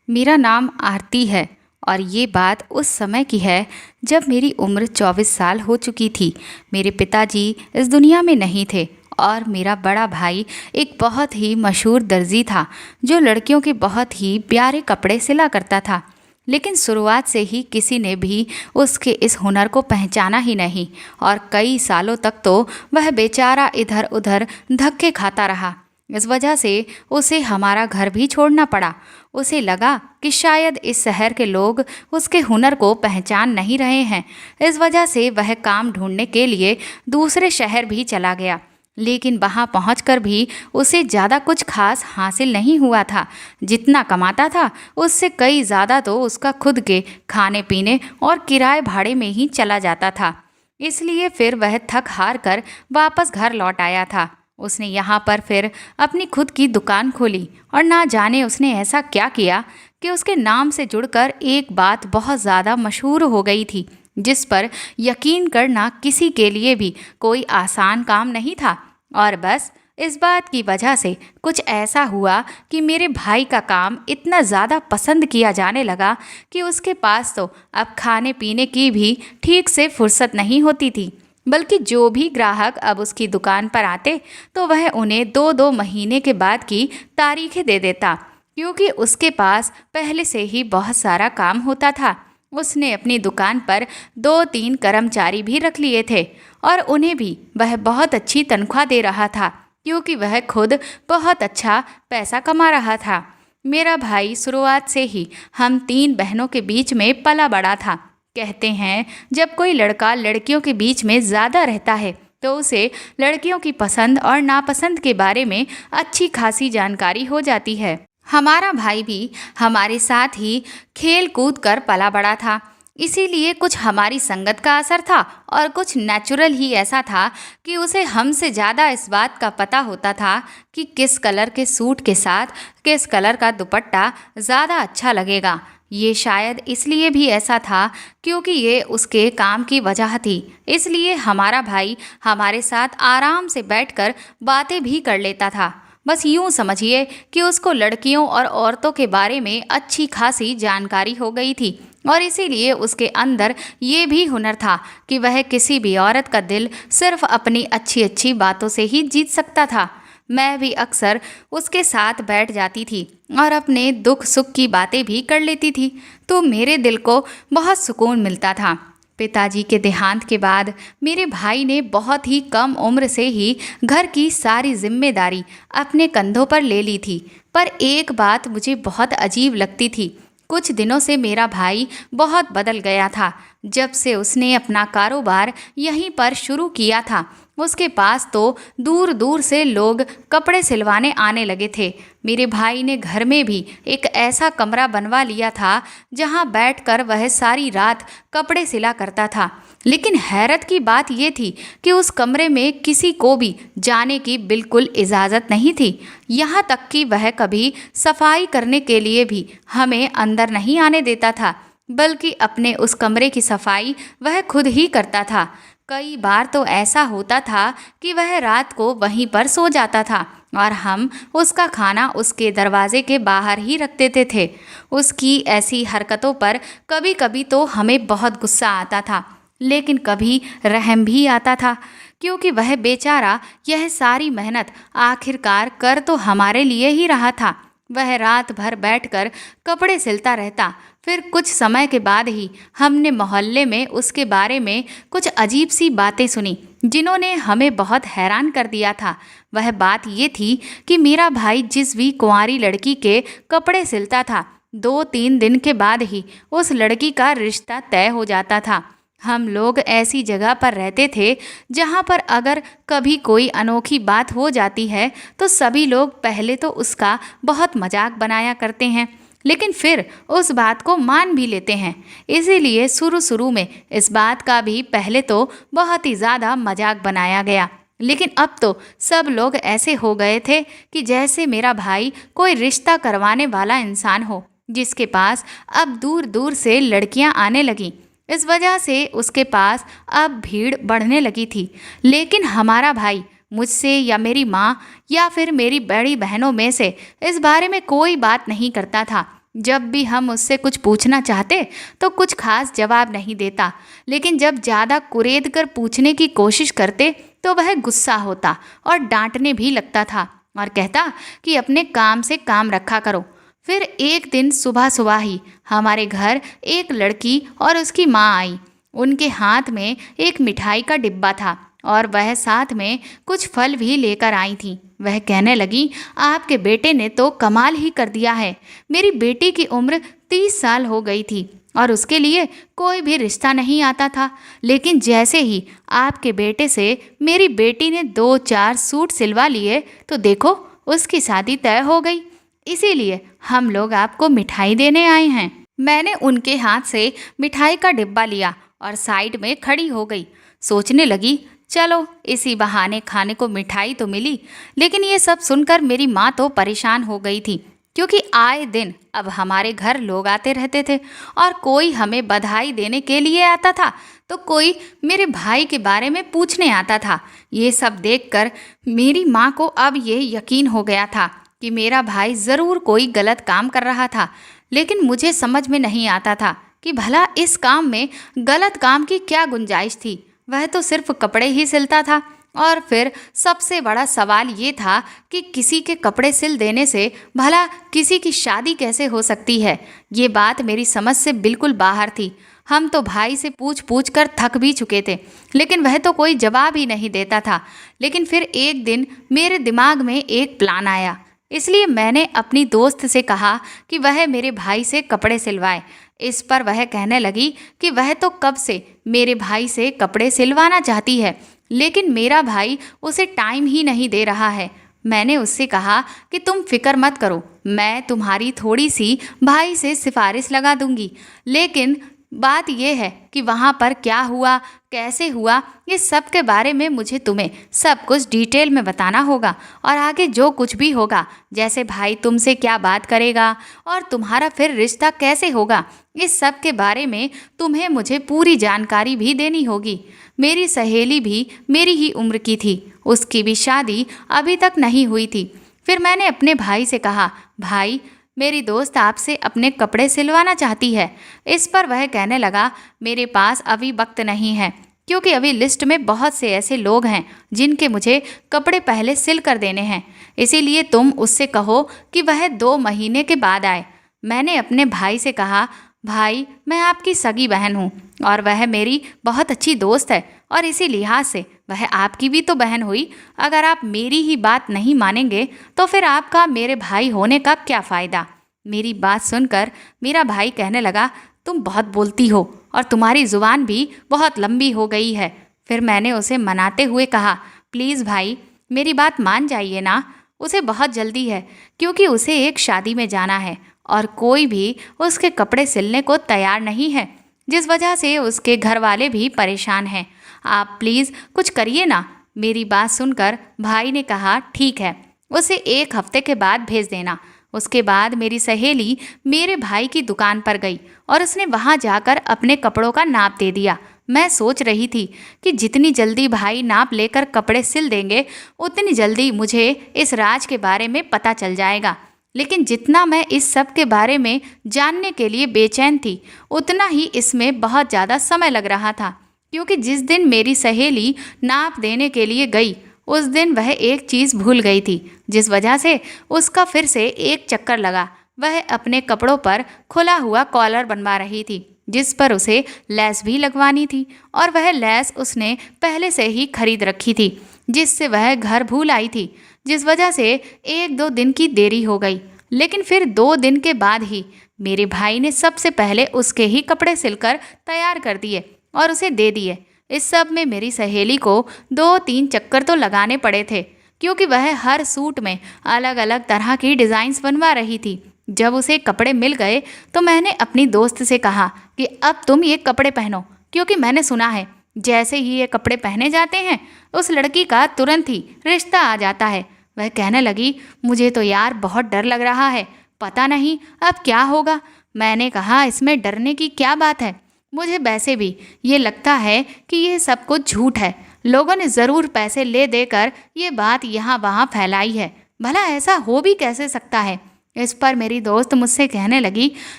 मेरा नाम आरती है और ये बात उस समय की है जब मेरी उम्र 24 साल हो चुकी थी। मेरे पिताजी इस दुनिया में नहीं थे और मेरा बड़ा भाई एक बहुत ही मशहूर दर्जी था जो लड़कियों के बहुत ही प्यारे कपड़े सिला करता था। लेकिन शुरुआत से ही किसी ने भी उसके इस हुनर को पहचाना ही नहीं और कई सालों तक तो वह बेचारा इधर उधर धक्के खाता रहा। इस वजह से उसे हमारा घर भी छोड़ना पड़ा। उसे लगा कि शायद इस शहर के लोग उसके हुनर को पहचान नहीं रहे हैं। इस वजह से वह काम ढूंढने के लिए दूसरे शहर भी चला गया। लेकिन वहां पहुंचकर भी उसे ज़्यादा कुछ खास हासिल नहीं हुआ था। जितना कमाता था उससे कई ज़्यादा तो उसका खुद के खाने पीने और किराए भाड़े में ही चला जाता था। इसलिए फिर वह थक हार कर वापस घर लौट आया था। उसने यहाँ पर फिर अपनी खुद की दुकान खोली और ना जाने उसने ऐसा क्या किया कि उसके नाम से जुड़कर एक बात बहुत ज़्यादा मशहूर हो गई थी, जिस पर यकीन करना किसी के लिए भी कोई आसान काम नहीं था। और बस इस बात की वजह से कुछ ऐसा हुआ कि मेरे भाई का काम इतना ज़्यादा पसंद किया जाने लगा कि उसके पास तो अब खाने पीने की भी ठीक से फुर्सत नहीं होती थी। बल्कि जो भी ग्राहक अब उसकी दुकान पर आते तो वह उन्हें 2-2 महीने के बाद की तारीखें दे देता, क्योंकि उसके पास पहले से ही बहुत सारा काम होता था। उसने अपनी दुकान पर 2-3 कर्मचारी भी रख लिए थे और उन्हें भी वह बहुत अच्छी तनख्वाह दे रहा था, क्योंकि वह खुद बहुत अच्छा पैसा कमा रहा था। मेरा भाई शुरुआत से ही हम 3 बहनों के बीच में पला बड़ा था। कहते हैं जब कोई लड़का लड़कियों के बीच में ज़्यादा रहता है तो उसे लड़कियों की पसंद और नापसंद के बारे में अच्छी खासी जानकारी हो जाती है। हमारा भाई भी हमारे साथ ही खेल कूद कर पला बड़ा था। इसीलिए कुछ हमारी संगत का असर था और कुछ नेचुरल ही ऐसा था कि उसे हमसे ज़्यादा इस बात का पता होता था कि किस कलर के सूट के साथ किस कलर का दुपट्टा ज़्यादा अच्छा लगेगा। ये शायद इसलिए भी ऐसा था क्योंकि ये उसके काम की वजह थी। इसलिए हमारा भाई हमारे साथ आराम से बैठकर बातें भी कर लेता था। बस यूं समझिए कि उसको लड़कियों और औरतों के बारे में अच्छी खासी जानकारी हो गई थी और इसीलिए उसके अंदर ये भी हुनर था कि वह किसी भी औरत का दिल सिर्फ अपनी अच्छी अच्छी बातों से ही जीत सकता था। मैं भी अक्सर उसके साथ बैठ जाती थी और अपने दुख सुख की बातें भी कर लेती थी, तो मेरे दिल को बहुत सुकून मिलता था। पिताजी के देहांत के बाद मेरे भाई ने बहुत ही कम उम्र से ही घर की सारी जिम्मेदारी अपने कंधों पर ले ली थी। पर एक बात मुझे बहुत अजीब लगती थी। कुछ दिनों से मेरा भाई बहुत बदल गया था। जब से उसने अपना कारोबार यहीं पर शुरू किया था, उसके पास तो दूर दूर से लोग कपड़े सिलवाने आने लगे थे। मेरे भाई ने घर में भी एक ऐसा कमरा बनवा लिया था जहां बैठकर वह सारी रात कपड़े सिला करता था। लेकिन हैरत की बात यह थी कि उस कमरे में किसी को भी जाने की बिल्कुल इजाज़त नहीं थी। यहाँ तक कि वह कभी सफाई करने के लिए भी हमें अंदर नहीं आने देता था, बल्कि अपने उस कमरे की सफाई वह खुद ही करता था। कई बार तो ऐसा होता था कि वह रात को वहीं पर सो जाता था और हम उसका खाना उसके दरवाजे के बाहर ही रख देते थे। उसकी ऐसी हरकतों पर कभी कभी तो हमें बहुत गुस्सा आता था, लेकिन कभी रहम भी आता था, क्योंकि वह बेचारा यह सारी मेहनत आखिरकार कर तो हमारे लिए ही रहा था। वह रात भर बैठकर कपड़े सिलता रहता। फिर कुछ समय के बाद ही हमने मोहल्ले में उसके बारे में कुछ अजीब सी बातें सुनी, जिन्होंने हमें बहुत हैरान कर दिया था। वह बात ये थी कि मेरा भाई जिस भी कुंवारी लड़की के कपड़े सिलता था, 2-3 दिन के बाद ही उस लड़की का रिश्ता तय हो जाता था। हम लोग ऐसी जगह पर रहते थे जहाँ पर अगर कभी कोई अनोखी बात हो जाती है तो सभी लोग पहले तो उसका बहुत मजाक बनाया करते हैं, लेकिन फिर उस बात को मान भी लेते हैं। इसीलिए शुरू शुरू में इस बात का भी पहले तो बहुत ही ज़्यादा मजाक बनाया गया, लेकिन अब तो सब लोग ऐसे हो गए थे कि जैसे मेरा भाई कोई रिश्ता करवाने वाला इंसान हो, जिसके पास अब दूर दूर से लड़कियां आने लगीं। इस वजह से उसके पास अब भीड़ बढ़ने लगी थी। लेकिन हमारा भाई मुझसे या मेरी माँ या फिर मेरी बड़ी बहनों में से इस बारे में कोई बात नहीं करता था। जब भी हम उससे कुछ पूछना चाहते तो कुछ खास जवाब नहीं देता, लेकिन जब ज़्यादा कुरेद कर पूछने की कोशिश करते तो वह गुस्सा होता और डांटने भी लगता था और कहता कि अपने काम से काम रखा करो। फिर एक दिन सुबह सुबह ही हमारे घर एक लड़की और उसकी माँ आई। उनके हाथ में एक मिठाई का डिब्बा था और वह साथ में कुछ फल भी लेकर आई थी। वह कहने लगी, आपके बेटे ने तो कमाल ही कर दिया है। मेरी बेटी की उम्र 30 साल हो गई थी और उसके लिए कोई भी रिश्ता नहीं आता था, लेकिन जैसे ही आपके बेटे से मेरी बेटी ने 2-4 सूट सिलवा लिए तो देखो उसकी शादी तय हो गई। इसीलिए हम लोग आपको मिठाई देने आए हैं। मैंने उनके हाथ से मिठाई का डिब्बा लिया और साइड में खड़ी हो गई। सोचने लगी, चलो इसी बहाने खाने को मिठाई तो मिली। लेकिन ये सब सुनकर मेरी माँ तो परेशान हो गई थी, क्योंकि आए दिन अब हमारे घर लोग आते रहते थे और कोई हमें बधाई देने के लिए आता था तो कोई मेरे भाई के बारे में पूछने आता था। ये सब देखकर मेरी माँ को अब ये यकीन हो गया था कि मेरा भाई ज़रूर कोई गलत काम कर रहा था। लेकिन मुझे समझ में नहीं आता था कि भला इस काम में गलत काम की क्या गुंजाइश थी। वह तो सिर्फ कपड़े ही सिलता था और फिर सबसे बड़ा सवाल ये था कि किसी के कपड़े सिल देने से भला किसी की शादी कैसे हो सकती है। ये बात मेरी समझ से बिल्कुल बाहर थी। हम तो भाई से पूछ पूछ कर थक भी चुके थे, लेकिन वह तो कोई जवाब ही नहीं देता था। लेकिन फिर एक दिन मेरे दिमाग में एक प्लान आया, इसलिए मैंने अपनी दोस्त से कहा कि वह मेरे भाई से कपड़े सिलवाए। इस पर वह कहने लगी कि वह तो कब से मेरे भाई से कपड़े सिलवाना चाहती है, लेकिन मेरा भाई उसे टाइम ही नहीं दे रहा है। मैंने उससे कहा कि तुम फिक्र मत करो, मैं तुम्हारी थोड़ी सी भाई से सिफारिश लगा दूंगी। लेकिन बात यह है कि वहाँ पर क्या हुआ, कैसे हुआ, इस सब के बारे में मुझे तुम्हें सब कुछ डिटेल में बताना होगा। और आगे जो कुछ भी होगा, जैसे भाई तुमसे क्या बात करेगा और तुम्हारा फिर रिश्ता कैसे होगा, इस सब के बारे में तुम्हें मुझे पूरी जानकारी भी देनी होगी। मेरी सहेली भी मेरी ही उम्र की थी, उसकी भी शादी अभी तक नहीं हुई थी। फिर मैंने अपने भाई से कहा, भाई मेरी दोस्त आपसे अपने कपड़े सिलवाना चाहती है। इस पर वह कहने लगा, मेरे पास अभी वक्त नहीं है, क्योंकि अभी लिस्ट में बहुत से ऐसे लोग हैं जिनके मुझे कपड़े पहले सिल कर देने हैं। इसीलिए तुम उससे कहो कि वह 2 महीने के बाद आए। मैंने अपने भाई से कहा, भाई मैं आपकी सगी बहन हूँ और वह मेरी बहुत अच्छी दोस्त है और इसी लिहाज से वह आपकी भी तो बहन हुई। अगर आप मेरी ही बात नहीं मानेंगे तो फिर आपका मेरे भाई होने का क्या फ़ायदा। मेरी बात सुनकर मेरा भाई कहने लगा, तुम बहुत बोलती हो और तुम्हारी ज़ुबान भी बहुत लंबी हो गई है। फिर मैंने उसे मनाते हुए कहा, प्लीज़ भाई मेरी बात मान जाइए ना, उसे बहुत जल्दी है, क्योंकि उसे एक शादी में जाना है और कोई भी उसके कपड़े सिलने को तैयार नहीं है, जिस वजह से उसके घर वाले भी परेशान हैं। आप प्लीज़ कुछ करिए ना। मेरी बात सुनकर भाई ने कहा, ठीक है, उसे 1 हफ्ते के बाद भेज देना। उसके बाद मेरी सहेली मेरे भाई की दुकान पर गई और उसने वहां जाकर अपने कपड़ों का नाप दे दिया। मैं सोच रही थी कि जितनी जल्दी भाई नाप लेकर कपड़े सिल देंगे उतनी जल्दी मुझे इस राज के बारे में पता चल जाएगा। लेकिन जितना मैं इस सब के बारे में जानने के लिए बेचैन थी, उतना ही इसमें बहुत ज़्यादा समय लग रहा था, क्योंकि जिस दिन मेरी सहेली नाप देने के लिए गई उस दिन वह एक चीज़ भूल गई थी, जिस वजह से उसका फिर से एक चक्कर लगा। वह अपने कपड़ों पर खुला हुआ कॉलर बनवा रही थी, जिस पर उसे लेस भी लगवानी थी, और वह लेस उसने पहले से ही खरीद रखी थी, जिससे वह घर भूल आई थी, जिस वजह से 1-2 दिन की देरी हो गई। लेकिन फिर 2 दिन के बाद ही मेरे भाई ने सबसे पहले उसके ही कपड़े सिलकर तैयार कर दिए और उसे दे दिए। इस सब में मेरी सहेली को 2-3 चक्कर तो लगाने पड़े थे, क्योंकि वह हर सूट में अलग अलग तरह की डिज़ाइंस बनवा रही थी। जब उसे कपड़े मिल गए तो मैंने अपनी दोस्त से कहा कि अब तुम ये कपड़े पहनो, क्योंकि मैंने सुना है जैसे ही ये कपड़े पहने जाते हैं उस लड़की का तुरंत ही रिश्ता आ जाता है। वह कहने लगी, मुझे तो यार बहुत डर लग रहा है, पता नहीं अब क्या होगा। मैंने कहा, इसमें डरने की क्या बात है, मुझे वैसे भी ये लगता है कि ये सब कुछ झूठ है। लोगों ने ज़रूर पैसे ले देकर ये बात यहाँ वहाँ फैलाई है। भला ऐसा हो भी कैसे सकता है। इस पर मेरी दोस्त मुझसे कहने लगी,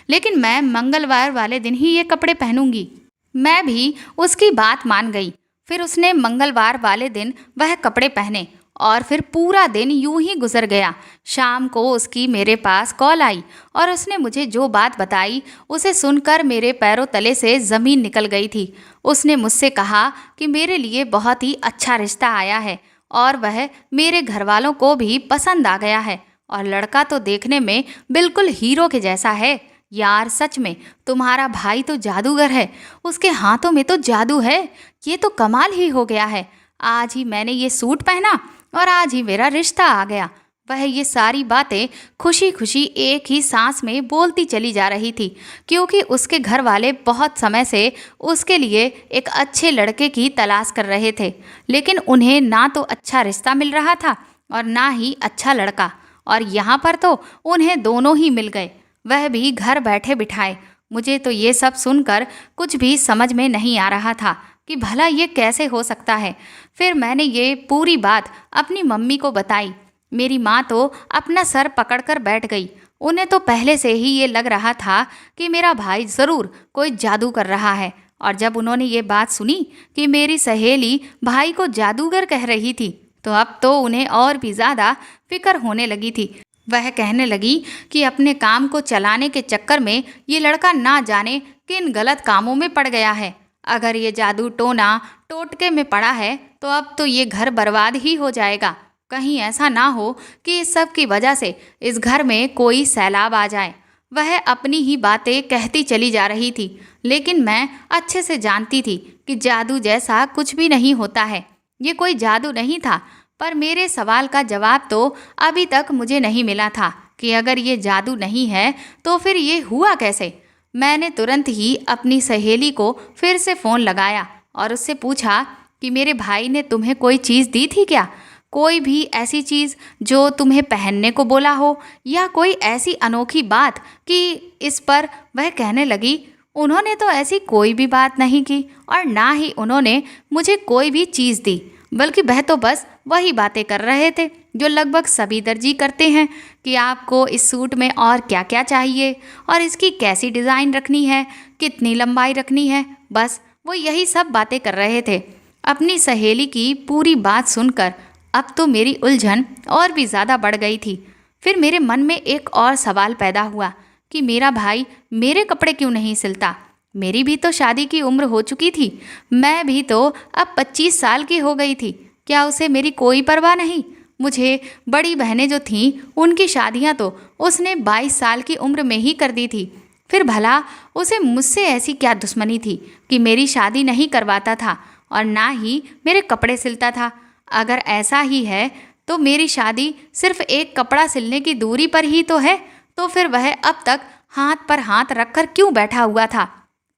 लेकिन मैं मंगलवार वाले दिन ही ये कपड़े पहनूंगी। मैं भी उसकी बात मान गई। फिर उसने मंगलवार वाले दिन वह कपड़े पहने और फिर पूरा दिन यूं ही गुजर गया। शाम को उसकी मेरे पास कॉल आई और उसने मुझे जो बात बताई उसे सुनकर मेरे पैरों तले से ज़मीन निकल गई थी। उसने मुझसे कहा कि मेरे लिए बहुत ही अच्छा रिश्ता आया है और वह मेरे घर वालों को भी पसंद आ गया है और लड़का तो देखने में बिल्कुल हीरो के जैसा है। यार सच में तुम्हारा भाई तो जादूगर है, उसके हाथों में तो जादू है। ये तो कमाल ही हो गया है। आज ही मैंने ये सूट पहना और आज ही मेरा रिश्ता आ गया। वह ये सारी बातें खुशी खुशी एक ही सांस में बोलती चली जा रही थी, क्योंकि उसके घर वाले बहुत समय से उसके लिए एक अच्छे लड़के की तलाश कर रहे थे, लेकिन उन्हें ना तो अच्छा रिश्ता मिल रहा था और ना ही अच्छा लड़का। और यहाँ पर तो उन्हें दोनों ही मिल गए, वह भी घर बैठे बिठाए। मुझे तो ये सब सुनकर कुछ भी समझ में नहीं आ रहा था कि भला ये कैसे हो सकता है। फिर मैंने ये पूरी बात अपनी मम्मी को बताई। मेरी माँ तो अपना सर पकड़कर बैठ गई। उन्हें तो पहले से ही ये लग रहा था कि मेरा भाई ज़रूर कोई जादू कर रहा है। और जब उन्होंने ये बात सुनी कि मेरी सहेली भाई को जादूगर कह रही थी, तो अब तो उन्हें और भी ज़्यादा फिक्र होने लगी थी। वह कहने लगी कि अपने काम को चलाने के चक्कर में ये लड़का ना जाने किन गलत कामों में पड़ गया है। अगर ये जादू टोना टोटके में पड़ा है तो अब तो ये घर बर्बाद ही हो जाएगा। कहीं ऐसा ना हो कि इस सब की वजह से इस घर में कोई सैलाब आ जाए। वह अपनी ही बातें कहती चली जा रही थी, लेकिन मैं अच्छे से जानती थी कि जादू जैसा कुछ भी नहीं होता है। ये कोई जादू नहीं था। पर मेरे सवाल का जवाब तो अभी तक मुझे नहीं मिला था कि अगर ये जादू नहीं है तो फिर ये हुआ कैसे। मैंने तुरंत ही अपनी सहेली को फिर से फ़ोन लगाया और उससे पूछा कि मेरे भाई ने तुम्हें कोई चीज़ दी थी क्या? कोई भी ऐसी चीज़ जो तुम्हें पहनने को बोला हो, या कोई ऐसी अनोखी बात कि इस पर वह कहने लगी, उन्होंने तो ऐसी कोई भी बात नहीं की और ना ही उन्होंने मुझे कोई भी चीज़ दी, बल्कि वह तो बस वही बातें कर रहे थे जो लगभग सभी दर्जी करते हैं कि आपको इस सूट में और क्या क्या चाहिए और इसकी कैसी डिज़ाइन रखनी है, कितनी लंबाई रखनी है। बस वो यही सब बातें कर रहे थे। अपनी सहेली की पूरी बात सुनकर अब तो मेरी उलझन और भी ज़्यादा बढ़ गई थी। फिर मेरे मन में एक और सवाल पैदा हुआ कि मेरा भाई मेरे कपड़े क्यों नहीं सिलता। मेरी भी तो शादी की उम्र हो चुकी थी। मैं भी तो अब 25 साल की हो गई थी। क्या उसे मेरी कोई परवाह नहीं? मुझे बड़ी बहनें जो थीं उनकी शादियां तो उसने 22 साल की उम्र में ही कर दी थी। फिर भला उसे मुझसे ऐसी क्या दुश्मनी थी कि मेरी शादी नहीं करवाता था और ना ही मेरे कपड़े सिलता था। अगर ऐसा ही है तो मेरी शादी सिर्फ एक कपड़ा सिलने की दूरी पर ही तो है, तो फिर वह अब तक हाथ पर हाथ रखकर क्यों बैठा हुआ था।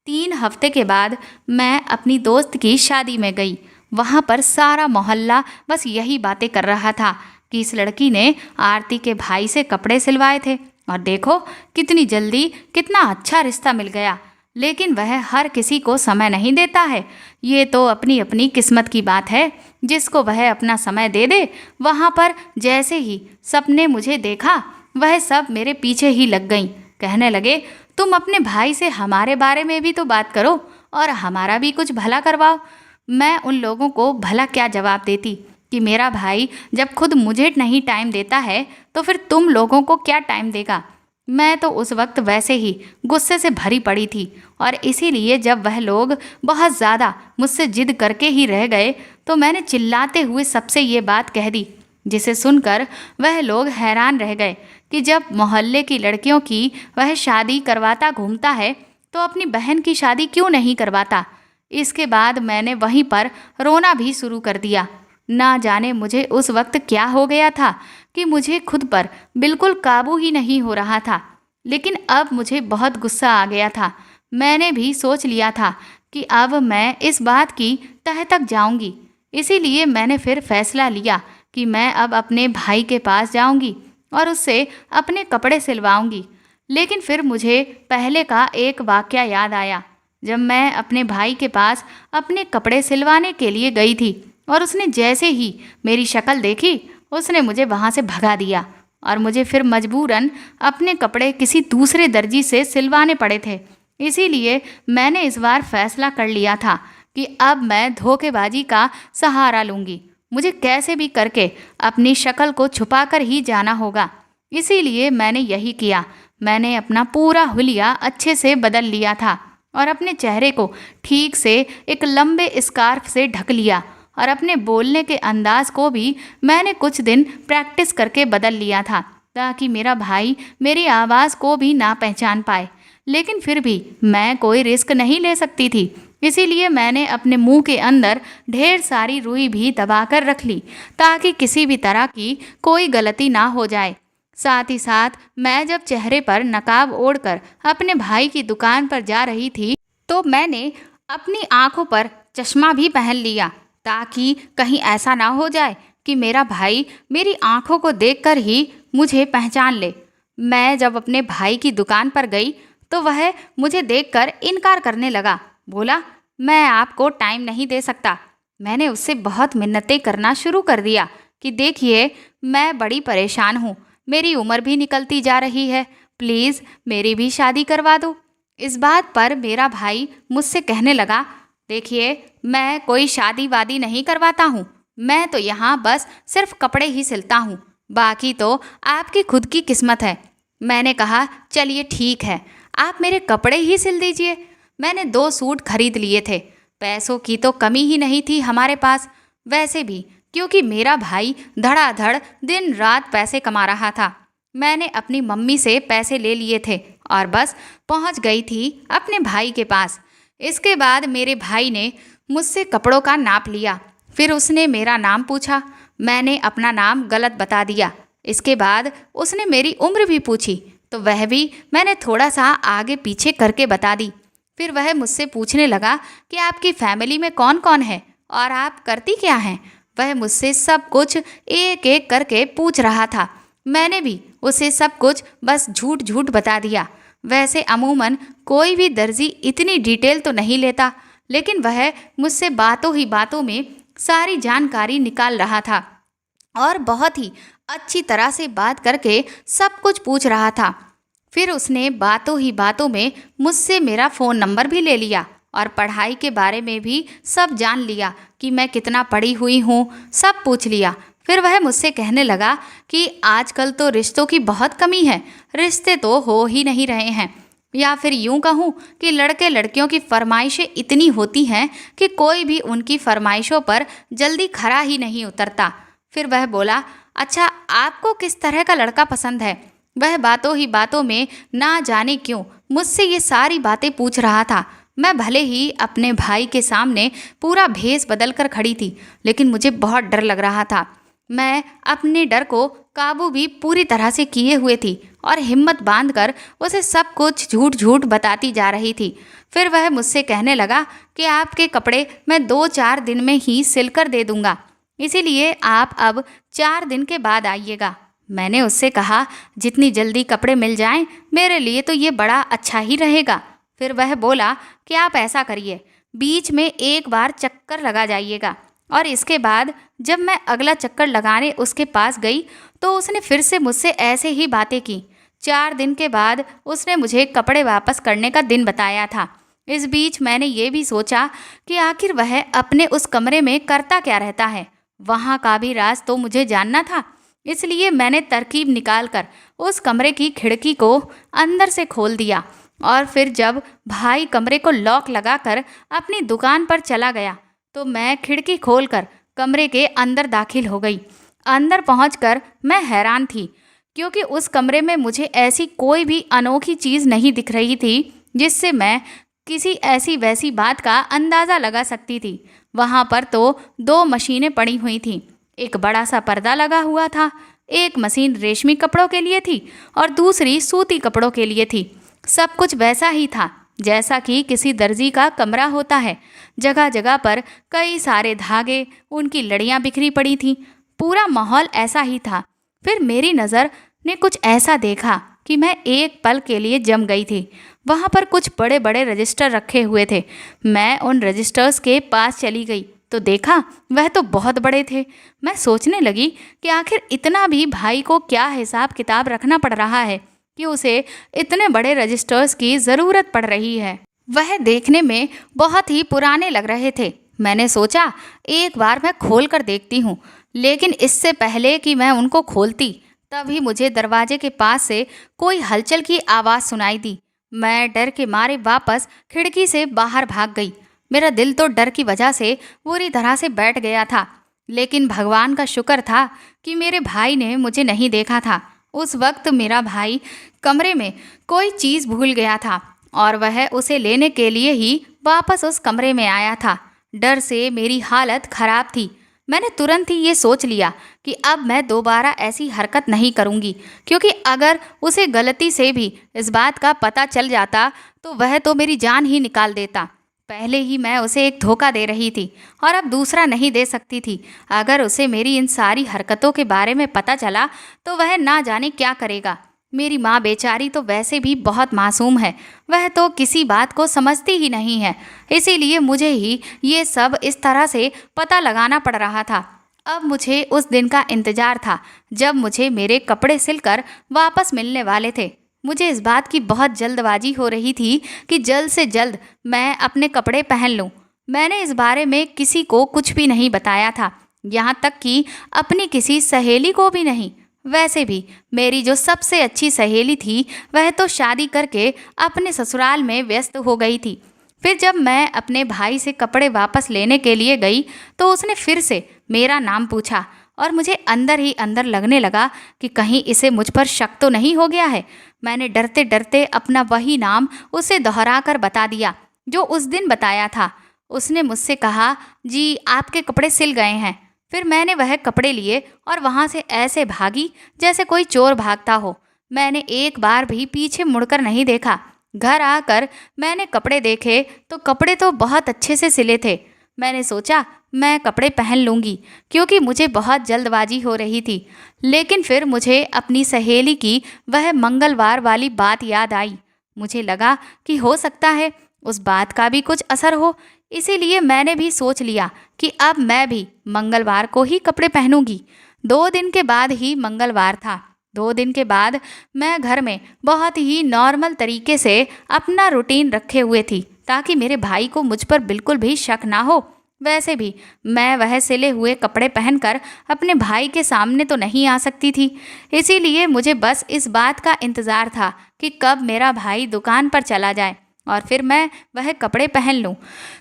3 हफ्ते के बाद मैं अपनी दोस्त की शादी में गई। वहाँ पर सारा मोहल्ला बस यही बातें कर रहा था कि इस लड़की ने आरती के भाई से कपड़े सिलवाए थे और देखो कितनी जल्दी कितना अच्छा रिश्ता मिल गया। लेकिन वह हर किसी को समय नहीं देता है। ये तो अपनी अपनी किस्मत की बात है। जिसको वह अपना समय दे दे। वहाँ पर जैसे ही सबने मुझे देखा वह सब मेरे पीछे ही लग गईं। कहने लगे, तुम अपने भाई से हमारे बारे में भी तो बात करो और हमारा भी कुछ भला करवाओ। मैं उन लोगों को भला क्या जवाब देती कि मेरा भाई जब खुद मुझे नहीं टाइम देता है तो फिर तुम लोगों को क्या टाइम देगा। मैं तो उस वक्त वैसे ही गुस्से से भरी पड़ी थी और इसीलिए जब वह लोग बहुत ज़्यादा मुझसे जिद करके ही रह गए तो मैंने चिल्लाते हुए सबसे ये बात कह दी, जिसे सुनकर वह लोग हैरान रह गए कि जब मोहल्ले की लड़कियों की वह शादी करवाता घूमता है तो अपनी बहन की शादी क्यों नहीं करवाता। इसके बाद मैंने वहीं पर रोना भी शुरू कर दिया। ना जाने मुझे उस वक्त क्या हो गया था कि मुझे खुद पर बिल्कुल काबू ही नहीं हो रहा था। लेकिन अब मुझे बहुत गुस्सा आ गया था। मैंने भी सोच लिया था कि अब मैं इस बात की तह तक जाऊंगी। इसीलिए मैंने फिर फैसला लिया कि मैं अब अपने भाई के पास जाऊंगी और उससे अपने कपड़े सिलवाऊंगी। लेकिन फिर मुझे पहले का एक वाकया याद आया। जब मैं अपने भाई के पास अपने कपड़े सिलवाने के लिए गई थी और उसने जैसे ही मेरी शक्ल देखी उसने मुझे वहाँ से भगा दिया और मुझे फिर मजबूरन अपने कपड़े किसी दूसरे दर्जी से सिलवाने पड़े थे। इसीलिए मैंने इस बार फैसला कर लिया था कि अब मैं धोखेबाजी का सहारा लूँगी। मुझे कैसे भी करके अपनी शक्ल को छुपाकर ही जाना होगा। इसीलिए मैंने यही किया। मैंने अपना पूरा हुलिया अच्छे से बदल लिया था और अपने चेहरे को ठीक से एक लंबे स्कार्फ से ढक लिया और अपने बोलने के अंदाज को भी मैंने कुछ दिन प्रैक्टिस करके बदल लिया था ताकि मेरा भाई मेरी आवाज़ को भी ना पहचान पाए। लेकिन फिर भी मैं कोई रिस्क नहीं ले सकती थी। इसीलिए मैंने अपने मुंह के अंदर ढेर सारी रुई भी दबाकर रख ली ताकि किसी भी तरह की कोई गलती ना हो जाए। साथ ही साथ मैं जब चेहरे पर नकाब ओढ़कर अपने भाई की दुकान पर जा रही थी तो मैंने अपनी आंखों पर चश्मा भी पहन लिया ताकि कहीं ऐसा ना हो जाए कि मेरा भाई मेरी आंखों को देखकर ही मुझे पहचान ले। मैं जब अपने भाई की दुकान पर गई तो वह मुझे देखकर इनकार करने लगा। बोला, मैं आपको टाइम नहीं दे सकता। मैंने उससे बहुत मिन्नतें करना शुरू कर दिया कि देखिए, मैं बड़ी परेशान हूँ, मेरी उम्र भी निकलती जा रही है, प्लीज़ मेरी भी शादी करवा दो। इस बात पर मेरा भाई मुझसे कहने लगा, देखिए, मैं कोई शादी वादी नहीं करवाता हूँ, मैं तो यहाँ बस सिर्फ कपड़े ही सिलता हूँ, बाकी तो आपकी खुद की किस्मत है। मैंने कहा, चलिए ठीक है, आप मेरे कपड़े ही सिल दीजिए। मैंने 2 सूट खरीद लिए थे। पैसों की तो कमी ही नहीं थी हमारे पास। वैसे भी क्योंकि मेरा भाई धड़ाधड़ दिन रात पैसे कमा रहा था, मैंने अपनी मम्मी से पैसे ले लिए थे और बस पहुंच गई थी अपने भाई के पास। इसके बाद मेरे भाई ने मुझसे कपड़ों का नाप लिया। फिर उसने मेरा नाम पूछा। मैंने अपना नाम गलत बता दिया। इसके बाद उसने मेरी उम्र भी पूछी तो वह भी मैंने थोड़ा सा आगे पीछे करके बता दी। फिर वह मुझसे पूछने लगा कि आपकी फैमिली में कौन कौन है और आप करती क्या हैं। वह मुझसे सब कुछ एक एक करके पूछ रहा था। मैंने भी उसे सब कुछ बस झूठ झूठ बता दिया। वैसे अमूमन कोई भी दर्जी इतनी डिटेल तो नहीं लेता, लेकिन वह मुझसे बातों ही बातों में सारी जानकारी निकाल रहा था और बहुत ही अच्छी तरह से बात करके सब कुछ पूछ रहा था। फिर उसने बातों ही बातों में मुझसे मेरा फ़ोन नंबर भी ले लिया और पढ़ाई के बारे में भी सब जान लिया कि मैं कितना पढ़ी हुई हूँ, सब पूछ लिया। फिर वह मुझसे कहने लगा कि आजकल तो रिश्तों की बहुत कमी है, रिश्ते तो हो ही नहीं रहे हैं, या फिर यूं कहूँ कि लड़के लड़कियों की फरमाइशें इतनी होती हैं कि कोई भी उनकी फरमाइशों पर जल्दी खरा ही नहीं उतरता। फिर वह बोला, अच्छा आपको किस तरह का लड़का पसंद है। वह बातों ही बातों में ना जाने क्यों मुझसे ये सारी बातें पूछ रहा था। मैं भले ही अपने भाई के सामने पूरा भेष बदल कर खड़ी थी, लेकिन मुझे बहुत डर लग रहा था। मैं अपने डर को काबू भी पूरी तरह से किए हुए थी और हिम्मत बांधकर उसे सब कुछ झूठ झूठ बताती जा रही थी। फिर वह मुझसे कहने लगा कि आपके कपड़े मैं 2-4 दिन में ही सिलकर दे दूंगा, इसीलिए आप अब 4 दिन के बाद आइएगा। मैंने उससे कहा, जितनी जल्दी कपड़े मिल जाएं मेरे लिए तो ये बड़ा अच्छा ही रहेगा। फिर वह बोला कि आप ऐसा करिए, बीच में एक बार चक्कर लगा जाइएगा। और इसके बाद जब मैं अगला चक्कर लगाने उसके पास गई तो उसने फिर से मुझसे ऐसे ही बातें की। 4 दिन के बाद उसने मुझे कपड़े वापस करने का दिन बताया था। इस बीच मैंने ये भी सोचा कि आखिर वह अपने उस कमरे में करता क्या रहता है, वहाँ का भी राज तो मुझे जानना था। इसलिए मैंने तरकीब निकालकर उस कमरे की खिड़की को अंदर से खोल दिया और फिर जब भाई कमरे को लॉक लगाकर अपनी दुकान पर चला गया तो मैं खिड़की खोलकर कमरे के अंदर दाखिल हो गई। अंदर पहुंचकर मैं हैरान थी क्योंकि उस कमरे में मुझे ऐसी कोई भी अनोखी चीज़ नहीं दिख रही थी जिससे मैं किसी ऐसी वैसी बात का अंदाज़ा लगा सकती थी। वहाँ पर तो 2 मशीनें पड़ी हुई थीं। एक बड़ा सा पर्दा लगा हुआ था। एक मशीन रेशमी कपड़ों के लिए थी और दूसरी सूती कपड़ों के लिए थी। सब कुछ वैसा ही था जैसा कि किसी दर्जी का कमरा होता है। जगह जगह पर कई सारे धागे, उनकी लड़ियाँ बिखरी पड़ी थीं। पूरा माहौल ऐसा ही था। फिर मेरी नज़र ने कुछ ऐसा देखा कि मैं एक पल के लिए जम गई थी। वहाँ पर कुछ बड़े बड़े रजिस्टर रखे हुए थे। मैं उन रजिस्टर्स के पास चली गई तो देखा वह तो बहुत बड़े थे। मैं सोचने लगी कि आखिर इतना भी भाई को क्या हिसाब किताब रखना पड़ रहा है कि उसे इतने बड़े रजिस्टर्स की ज़रूरत पड़ रही है। वह देखने में बहुत ही पुराने लग रहे थे। मैंने सोचा एक बार मैं खोल कर देखती हूँ, लेकिन इससे पहले कि मैं उनको खोलती तभी मुझे दरवाजे के पास से कोई हलचल की आवाज़ सुनाई दी। मैं डर के मारे वापस खिड़की से बाहर भाग गई। मेरा दिल तो डर की वजह से पूरी तरह से बैठ गया था, लेकिन भगवान का शुक्र था कि मेरे भाई ने मुझे नहीं देखा था। उस वक्त मेरा भाई कमरे में कोई चीज़ भूल गया था और वह उसे लेने के लिए ही वापस उस कमरे में आया था। डर से मेरी हालत खराब थी। मैंने तुरंत ही ये सोच लिया कि अब मैं दोबारा ऐसी हरकत नहीं करूँगी, क्योंकि अगर उसे गलती से भी इस बात का पता चल जाता तो वह तो मेरी जान ही निकाल देता। पहले ही मैं उसे एक धोखा दे रही थी और अब दूसरा नहीं दे सकती थी। अगर उसे मेरी इन सारी हरकतों के बारे में पता चला तो वह ना जाने क्या करेगा। मेरी माँ बेचारी तो वैसे भी बहुत मासूम है, वह तो किसी बात को समझती ही नहीं है, इसीलिए मुझे ही ये सब इस तरह से पता लगाना पड़ रहा था। अब मुझे उस दिन का इंतज़ार था जब मुझे मेरे कपड़े सिलकर वापस मिलने वाले थे। मुझे इस बात की बहुत जल्दबाजी हो रही थी कि जल्द से जल्द मैं अपने कपड़े पहन लूँ। मैंने इस बारे में किसी को कुछ भी नहीं बताया था, यहाँ तक कि अपनी किसी सहेली को भी नहीं। वैसे भी मेरी जो सबसे अच्छी सहेली थी वह तो शादी करके अपने ससुराल में व्यस्त हो गई थी। फिर जब मैं अपने भाई से कपड़े वापस लेने के लिए गई तो उसने फिर से मेरा नाम पूछा और मुझे अंदर ही अंदर लगने लगा कि कहीं इसे मुझ पर शक तो नहीं हो गया है। मैंने डरते डरते अपना वही नाम उसे दोहरा कर बता दिया जो उस दिन बताया था। उसने मुझसे कहा, जी आपके कपड़े सिल गए हैं। फिर मैंने वह कपड़े लिए और वहाँ से ऐसे भागी जैसे कोई चोर भागता हो। मैंने एक बार भी पीछे मुड़कर नहीं देखा। घर आकर मैंने कपड़े देखे तो कपड़े तो बहुत अच्छे से सिले थे। मैंने सोचा मैं कपड़े पहन लूँगी क्योंकि मुझे बहुत जल्दबाजी हो रही थी। लेकिन फिर मुझे अपनी सहेली की वह मंगलवार वाली बात याद आई। मुझे लगा कि हो सकता है उस बात का भी कुछ असर हो, इसीलिए मैंने भी सोच लिया कि अब मैं भी मंगलवार को ही कपड़े पहनूंगी। 2 दिन के बाद ही मंगलवार था। 2 दिन के बाद मैं घर में बहुत ही नॉर्मल तरीके से अपना रूटीन रखे हुए थी ताकि मेरे भाई को मुझ पर बिल्कुल भी शक ना हो। वैसे भी मैं वह सिले हुए कपड़े पहनकर अपने भाई के सामने तो नहीं आ सकती थी, इसीलिए मुझे बस इस बात का इंतज़ार था कि कब मेरा भाई दुकान पर चला जाए और फिर मैं वह कपड़े पहन लूँ।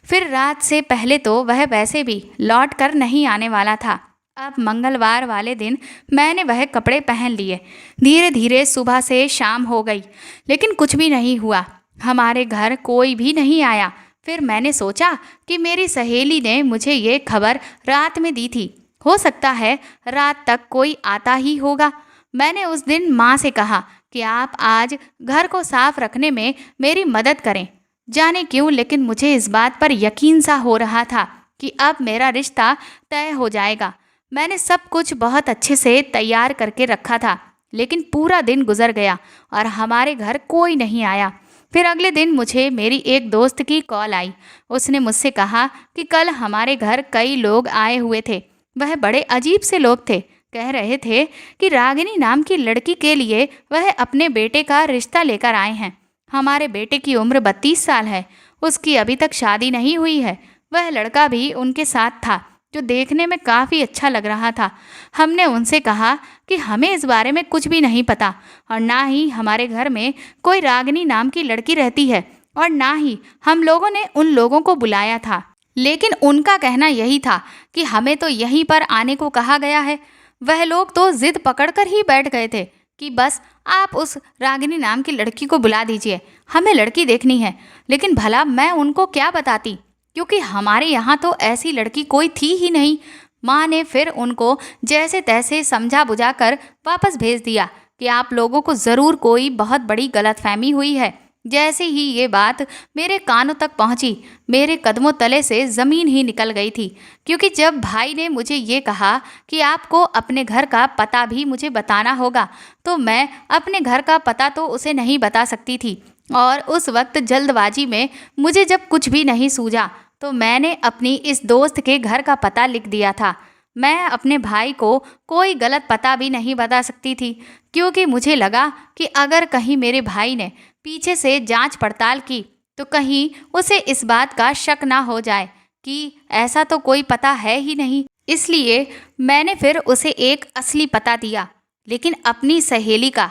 फिर रात से पहले तो वह वैसे भी लौट कर नहीं आने वाला था। अब मंगलवार वाले दिन मैंने वह कपड़े पहन लिए। धीरे धीरे सुबह से शाम हो गई, लेकिन कुछ भी नहीं हुआ। हमारे घर कोई भी नहीं आया। फिर मैंने सोचा कि मेरी सहेली ने मुझे ये खबर रात में दी थी, हो सकता है रात तक कोई आता ही होगा। मैंने उस दिन माँ से कहा कि आप आज घर को साफ रखने में मेरी मदद करें। जाने क्यों, लेकिन मुझे इस बात पर यकीन सा हो रहा था कि अब मेरा रिश्ता तय हो जाएगा। मैंने सब कुछ बहुत अच्छे से तैयार करके रखा था, लेकिन पूरा दिन गुजर गया और हमारे घर कोई नहीं आया। फिर अगले दिन मुझे मेरी एक दोस्त की कॉल आई। उसने मुझसे कहा कि कल हमारे घर कई लोग आए हुए थे। वह बड़े अजीब से लोग थे। कह रहे थे कि रागिनी नाम की लड़की के लिए वह अपने बेटे का रिश्ता लेकर आए हैं। हमारे बेटे की उम्र 32 साल है, उसकी अभी तक शादी नहीं हुई है। वह लड़का भी उनके साथ था, जो देखने में काफ़ी अच्छा लग रहा था। हमने उनसे कहा कि हमें इस बारे में कुछ भी नहीं पता और ना ही हमारे घर में कोई रागिनी नाम की लड़की रहती है और ना ही हम लोगों ने उन लोगों को बुलाया था। लेकिन उनका कहना यही था कि हमें तो यहीं पर आने को कहा गया है। वह लोग तो जिद पकड़कर ही बैठ गए थे कि बस आप उस रागिनी नाम की लड़की को बुला दीजिए, हमें लड़की देखनी है। लेकिन भला मैं उनको क्या बताती, क्योंकि हमारे यहाँ तो ऐसी लड़की कोई थी ही नहीं। माँ ने फिर उनको जैसे तैसे समझा बुझा कर वापस भेज दिया कि आप लोगों को ज़रूर कोई बहुत बड़ी गलतफहमी हुई है। जैसे ही ये बात मेरे कानों तक पहुंची, मेरे कदमों तले से ज़मीन ही निकल गई थी, क्योंकि जब भाई ने मुझे ये कहा कि आपको अपने घर का पता भी मुझे बताना होगा, तो मैं अपने घर का पता तो उसे नहीं बता सकती थी। और उस वक्त जल्दबाजी में मुझे जब कुछ भी नहीं सूझा, तो मैंने अपनी इस दोस्त के घर का पता लिख दिया था। मैं अपने भाई को कोई गलत पता भी नहीं बता सकती थी, क्योंकि मुझे लगा कि अगर कहीं मेरे भाई ने पीछे से जांच पड़ताल की तो कहीं उसे इस बात का शक ना हो जाए कि ऐसा तो कोई पता है ही नहीं। इसलिए मैंने फिर उसे एक असली पता दिया, लेकिन अपनी सहेली का।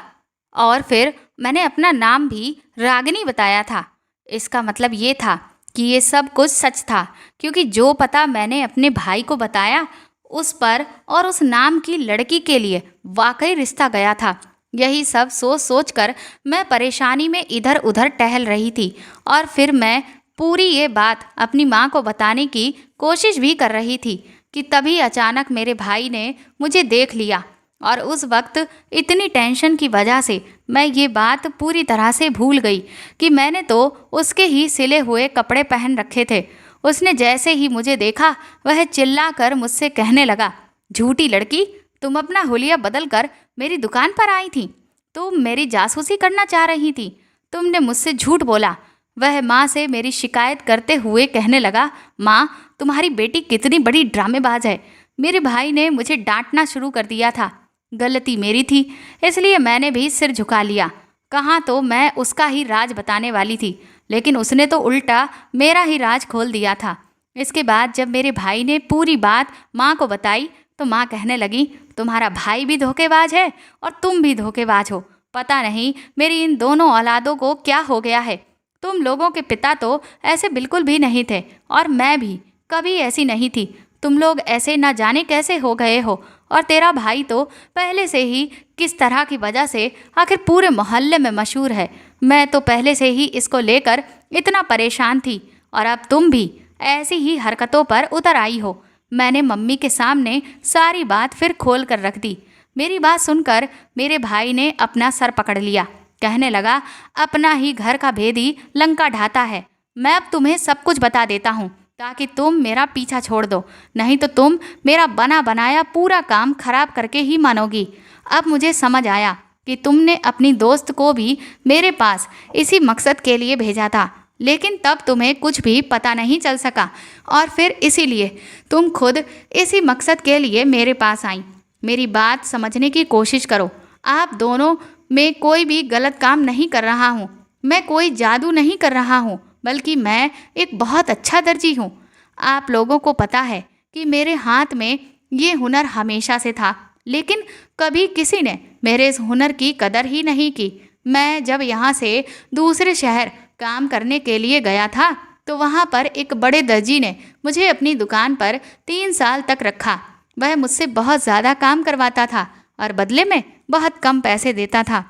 और फिर मैंने अपना नाम भी रागिनी बताया था। इसका मतलब ये था कि ये सब कुछ सच था, क्योंकि जो पता मैंने अपने भाई को बताया उस पर और उस नाम की लड़की के लिए वाकई रिश्ता गया था। यही सब सोच सोच कर मैं परेशानी में इधर उधर टहल रही थी, और फिर मैं पूरी ये बात अपनी माँ को बताने की कोशिश भी कर रही थी कि तभी अचानक मेरे भाई ने मुझे देख लिया। और उस वक्त इतनी टेंशन की वजह से मैं ये बात पूरी तरह से भूल गई कि मैंने तो उसके ही सिले हुए कपड़े पहन रखे थे। उसने जैसे ही मुझे देखा वह चिल्लाकर मुझसे कहने लगा, झूठी लड़की, तुम अपना हुलिया बदल कर मेरी दुकान पर आई थी। तुम मेरी जासूसी करना चाह रही थी। तुमने मुझसे झूठ बोला। वह माँ से मेरी शिकायत करते हुए कहने लगा, माँ, तुम्हारी बेटी कितनी बड़ी ड्रामेबाज है। मेरे भाई ने मुझे डांटना शुरू कर दिया था। गलती मेरी थी, इसलिए मैंने भी सिर झुका लिया। कहाँ तो मैं उसका ही राज बताने वाली थी, लेकिन उसने तो उल्टा मेरा ही राज खोल दिया था। इसके बाद जब मेरे भाई ने पूरी बात माँ को बताई तो माँ कहने लगी, तुम्हारा भाई भी धोखेबाज है और तुम भी धोखेबाज हो। पता नहीं मेरी इन दोनों औलादों को क्या हो गया है। तुम लोगों के पिता तो ऐसे बिल्कुल भी नहीं थे, और मैं भी कभी ऐसी नहीं थी। तुम लोग ऐसे ना जाने कैसे हो गए हो। और तेरा भाई तो पहले से ही किस तरह की वजह से आखिर पूरे मोहल्ले में मशहूर है। मैं तो पहले से ही इसको लेकर इतना परेशान थी, और अब तुम भी ऐसी ही हरकतों पर उतर आई हो। मैंने मम्मी के सामने सारी बात फिर खोल कर रख दी। मेरी बात सुनकर मेरे भाई ने अपना सर पकड़ लिया। कहने लगा, अपना ही घर का भेदी लंका ढाता है। मैं अब तुम्हें सब कुछ बता देता हूँ ताकि तुम मेरा पीछा छोड़ दो, नहीं तो तुम मेरा बना बनाया पूरा काम खराब करके ही मानोगी। अब मुझे समझ आया कि तुमने अपनी दोस्त को भी मेरे पास इसी मकसद के लिए भेजा था, लेकिन तब तुम्हें कुछ भी पता नहीं चल सका, और फिर इसीलिए तुम खुद इसी मकसद के लिए मेरे पास आई। मेरी बात समझने की कोशिश करो। आप दोनों में कोई भी गलत काम नहीं कर रहा हूँ। मैं कोई जादू नहीं कर रहा हूँ, बल्कि मैं एक बहुत अच्छा दर्जी हूँ। आप लोगों को पता है कि मेरे हाथ में ये हुनर हमेशा से था, लेकिन कभी किसी ने मेरे इस हुनर की कदर ही नहीं की। मैं जब यहाँ से दूसरे शहर काम करने के लिए गया था तो वहाँ पर एक बड़े दर्जी ने मुझे अपनी दुकान पर 3 साल तक रखा। वह मुझसे बहुत ज़्यादा काम करवाता था और बदले में बहुत कम पैसे देता था।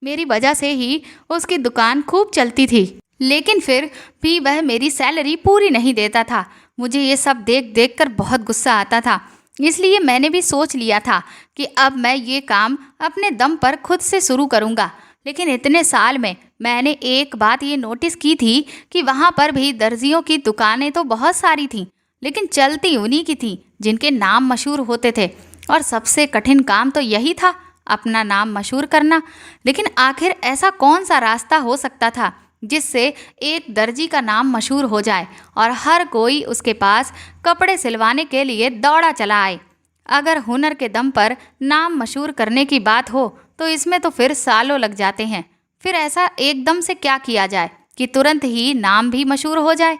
मेरी वजह से ही उसकी दुकान खूब चलती थी, लेकिन फिर भी वह मेरी सैलरी पूरी नहीं देता था। मुझे ये सब देख देख कर बहुत गुस्सा आता था, इसलिए मैंने भी सोच लिया था कि अब मैं ये काम अपने दम पर खुद से शुरू करूँगा। लेकिन इतने साल में मैंने एक बात ये नोटिस की थी कि वहाँ पर भी दर्जियों की दुकानें तो बहुत सारी थीं, लेकिन चलती उन्हीं की थी जिनके नाम मशहूर होते थे। और सबसे कठिन काम तो यही था, अपना नाम मशहूर करना। लेकिन आखिर ऐसा कौन सा रास्ता हो सकता था जिससे एक दर्जी का नाम मशहूर हो जाए और हर कोई उसके पास कपड़े सिलवाने के लिए दौड़ा चला आए। अगर हुनर के दम पर नाम मशहूर करने की बात हो तो इसमें तो फिर सालों लग जाते हैं। फिर ऐसा एकदम से क्या किया जाए कि तुरंत ही नाम भी मशहूर हो जाए?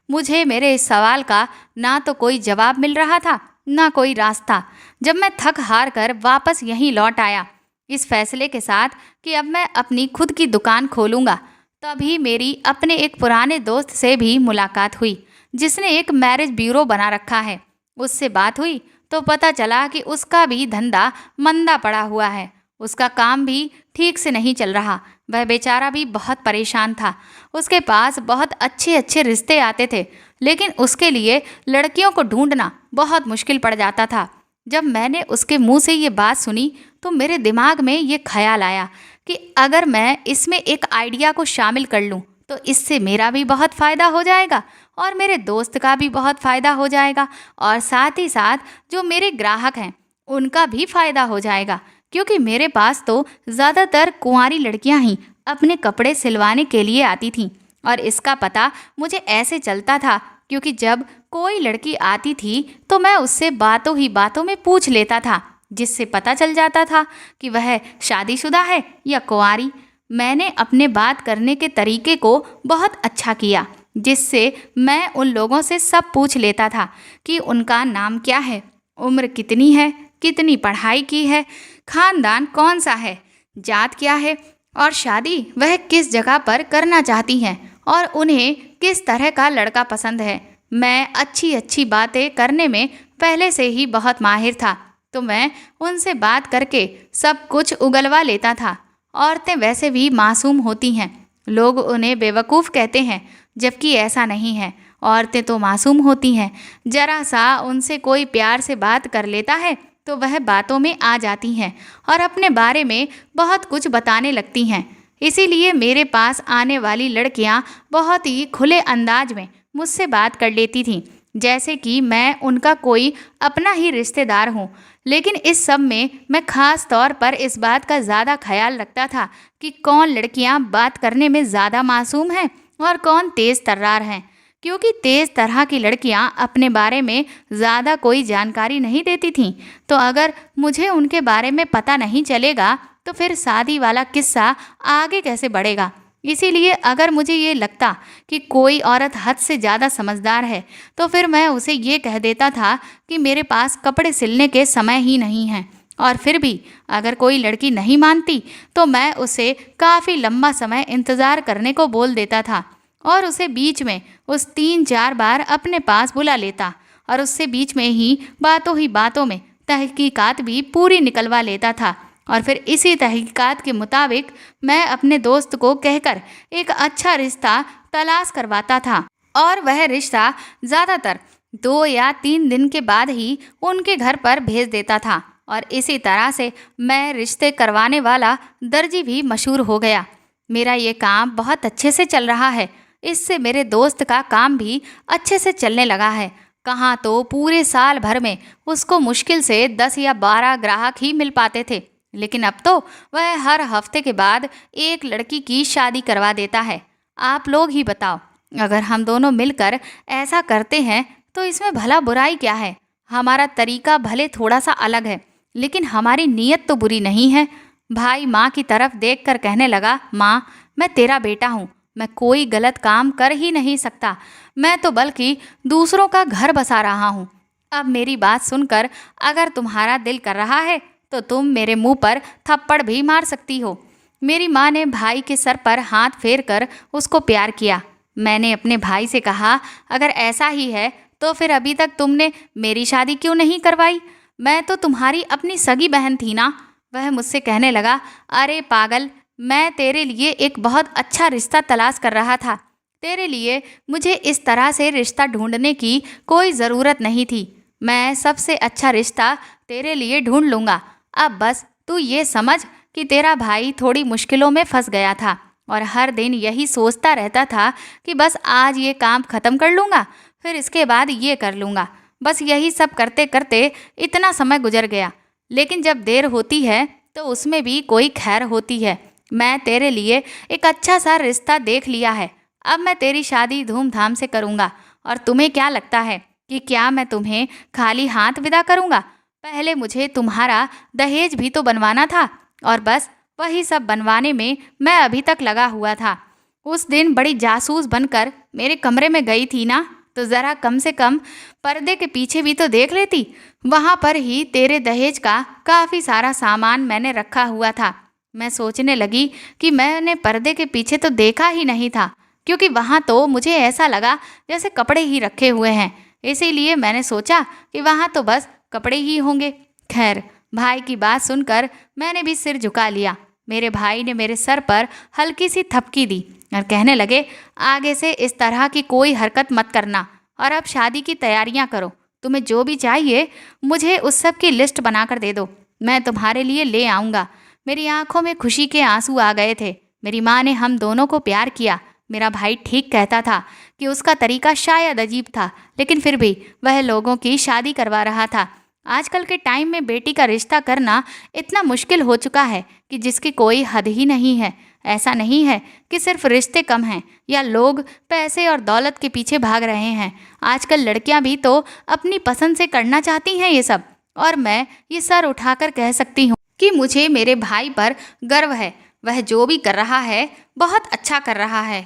मुझे मेरे इस सवाल का ना तो कोई जवाब मिल रहा था, ना कोई रास्ता। जब मैं थक हार कर वापस यहीं लौट आया इस फैसले के साथ कि अब मैं अपनी खुद की दुकान खोलूँगा, तभी मेरी अपने एक पुराने दोस्त से भी मुलाकात हुई जिसने एक मैरिज ब्यूरो बना रखा है। उससे बात हुई तो पता चला कि उसका भी धंधा मंदा पड़ा हुआ है। उसका काम भी ठीक से नहीं चल रहा। वह बेचारा भी बहुत परेशान था। उसके पास बहुत अच्छे अच्छे रिश्ते आते थे, लेकिन उसके लिए लड़कियों को ढूंढना बहुत मुश्किल पड़ जाता था। जब मैंने उसके मुंह से ये बात सुनी तो मेरे दिमाग में ये ख्याल आया कि अगर मैं इसमें एक आइडिया को शामिल कर लूँ तो इससे मेरा भी बहुत फ़ायदा हो जाएगा और मेरे दोस्त का भी बहुत फ़ायदा हो जाएगा, और साथ ही साथ जो मेरे ग्राहक हैं उनका भी फ़ायदा हो जाएगा, क्योंकि मेरे पास तो ज़्यादातर कुंवारी लड़कियां ही अपने कपड़े सिलवाने के लिए आती थीं। और इसका पता मुझे ऐसे चलता था क्योंकि जब कोई लड़की आती थी तो मैं उससे बातों ही बातों में पूछ लेता था, जिससे पता चल जाता था कि वह शादीशुदा है या कुंवारी। मैंने अपने बात करने के तरीके को बहुत अच्छा किया, जिससे मैं उन लोगों से सब पूछ लेता था कि उनका नाम क्या है, उम्र कितनी है, कितनी पढ़ाई की है, खानदान कौन सा है, जात क्या है और शादी वह किस जगह पर करना चाहती हैं और उन्हें किस तरह का लड़का पसंद है। मैं अच्छी अच्छी बातें करने में पहले से ही बहुत माहिर था, तो मैं उनसे बात करके सब कुछ उगलवा लेता था। औरतें वैसे भी मासूम होती हैं, लोग उन्हें बेवकूफ़ कहते हैं, जबकि ऐसा नहीं है। औरतें तो मासूम होती हैं, जरा सा उनसे कोई प्यार से बात कर लेता है तो वह बातों में आ जाती हैं और अपने बारे में बहुत कुछ बताने लगती हैं। इसीलिए मेरे पास आने वाली लड़कियां बहुत ही खुले अंदाज में मुझसे बात कर लेती थीं, जैसे कि मैं उनका कोई अपना ही रिश्तेदार हूँ। लेकिन इस सब में मैं ख़ास तौर पर इस बात का ज़्यादा ख्याल रखता था कि कौन लड़कियाँ बात करने में ज़्यादा मासूम हैं और कौन तेज़ तर्रार हैं, क्योंकि तेज़ तरह की लड़कियाँ अपने बारे में ज़्यादा कोई जानकारी नहीं देती थीं। तो अगर मुझे उनके बारे में पता नहीं चलेगा तो फिर शादी वाला किस्सा आगे कैसे बढ़ेगा। इसीलिए अगर मुझे ये लगता कि कोई औरत हद से ज़्यादा समझदार है तो फिर मैं उसे ये कह देता था कि मेरे पास कपड़े सिलने के समय ही नहीं है। और फिर भी अगर कोई लड़की नहीं मानती तो मैं उसे काफ़ी लंबा समय इंतज़ार करने को बोल देता था और उसे बीच में उस 3-4 बार अपने पास बुला लेता और उससे बीच में ही बातों में तहकीकात भी पूरी निकलवा लेता था। और फिर इसी तहकीकात के मुताबिक मैं अपने दोस्त को कहकर एक अच्छा रिश्ता तलाश करवाता था और वह रिश्ता ज़्यादातर 2 या 3 दिन के बाद ही उनके घर पर भेज देता था। और इसी तरह से मैं रिश्ते करवाने वाला दर्जी भी मशहूर हो गया। मेरा ये काम बहुत अच्छे से चल रहा है, इससे मेरे दोस्त का काम भी अच्छे से चलने लगा है। कहाँ तो पूरे साल भर में उसको मुश्किल से 10 या 12 ग्राहक ही मिल पाते थे, लेकिन अब तो वह हर हफ्ते के बाद एक लड़की की शादी करवा देता है। आप लोग ही बताओ, अगर हम दोनों मिलकर ऐसा करते हैं तो इसमें भला बुराई क्या है। हमारा तरीका भले थोड़ा सा अलग है, लेकिन हमारी नीयत तो बुरी नहीं है। भाई माँ की तरफ देखकर कहने लगा, माँ, मैं तेरा बेटा हूँ, मैं कोई गलत काम कर ही नहीं सकता, मैं तो बल्कि दूसरों का घर बसा रहा हूँ। अब मेरी बात सुनकर अगर तुम्हारा दिल कर रहा है तो तुम मेरे मुंह पर थप्पड़ भी मार सकती हो। मेरी माँ ने भाई के सर पर हाथ फेर कर उसको प्यार किया। मैंने अपने भाई से कहा, अगर ऐसा ही है तो फिर अभी तक तुमने मेरी शादी क्यों नहीं करवाई? मैं तो तुम्हारी अपनी सगी बहन थी ना। वह मुझसे कहने लगा, अरे पागल, मैं तेरे लिए एक बहुत अच्छा रिश्ता तलाश कर रहा था। तेरे लिए मुझे इस तरह से रिश्ता ढूंढने की कोई ज़रूरत नहीं थी। मैं सबसे अच्छा रिश्ता तेरे लिए ढूंढ लूँगा। अब बस तू ये समझ कि तेरा भाई थोड़ी मुश्किलों में फंस गया था और हर दिन यही सोचता रहता था कि बस आज ये काम ख़त्म कर लूँगा, फिर इसके बाद ये कर लूँगा। बस यही सब करते करते इतना समय गुजर गया। लेकिन जब देर होती है तो उसमें भी कोई खैर होती है। मैं तेरे लिए एक अच्छा सा रिश्ता देख लिया है। अब मैं तेरी शादी धूमधाम से करूँगा। और तुम्हें क्या लगता है कि क्या मैं तुम्हें खाली हाथ विदा करूँगा? पहले मुझे तुम्हारा दहेज भी तो बनवाना था और बस वही सब बनवाने में मैं अभी तक लगा हुआ था। उस दिन बड़ी जासूस बनकर मेरे कमरे में गई थी ना, तो ज़रा कम से कम पर्दे के पीछे भी तो देख लेती। वहाँ पर ही तेरे दहेज का काफ़ी सारा सामान मैंने रखा हुआ था। मैं सोचने लगी कि मैंने पर्दे के पीछे तो देखा ही नहीं था, क्योंकि वहाँ तो मुझे ऐसा लगा जैसे कपड़े ही रखे हुए हैं। इसीलिए मैंने सोचा कि वहाँ तो बस कपड़े ही होंगे। खैर, भाई की बात सुनकर मैंने भी सिर झुका लिया। मेरे भाई ने मेरे सर पर हल्की सी थपकी दी और कहने लगे, आगे से इस तरह की कोई हरकत मत करना और अब शादी की तैयारियां करो। तुम्हें जो भी चाहिए मुझे उस सब की लिस्ट बनाकर दे दो, मैं तुम्हारे लिए ले आऊँगा। मेरी आंखों में खुशी के आंसू आ गए थे। मेरी माँ ने हम दोनों को प्यार किया। मेरा भाई ठीक कहता था कि उसका तरीका शायद अजीब था, लेकिन फिर भी वह लोगों की शादी करवा रहा था। आजकल के टाइम में बेटी का रिश्ता करना इतना मुश्किल हो चुका है कि जिसकी कोई हद ही नहीं है। ऐसा नहीं है कि सिर्फ रिश्ते कम हैं या लोग पैसे और दौलत के पीछे भाग रहे हैं। आजकल लड़कियां भी तो अपनी पसंद से करना चाहती हैं ये सब। और मैं ये सर उठाकर कह सकती हूँ कि मुझे मेरे भाई पर गर्व है। वह जो भी कर रहा है बहुत अच्छा कर रहा है।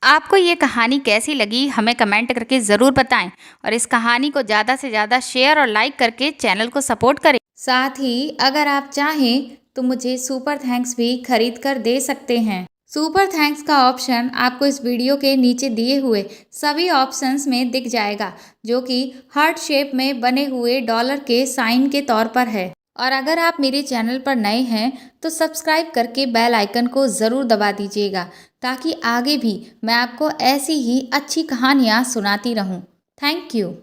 आपको ये कहानी कैसी लगी हमें कमेंट करके ज़रूर बताएं और इस कहानी को ज़्यादा से ज़्यादा शेयर और लाइक करके चैनल को सपोर्ट करें। साथ ही अगर आप चाहें तो मुझे सुपर थैंक्स भी खरीद कर दे सकते हैं। सुपर थैंक्स का ऑप्शन आपको इस वीडियो के नीचे दिए हुए सभी ऑप्शंस में दिख जाएगा, जो कि हार्ट शेप में बने हुए डॉलर के साइन के तौर पर है। और अगर आप मेरे चैनल पर नए हैं तो सब्सक्राइब करके बेल आइकन को ज़रूर दबा दीजिएगा, ताकि आगे भी मैं आपको ऐसी ही अच्छी कहानियाँ सुनाती रहूँ। Thank you.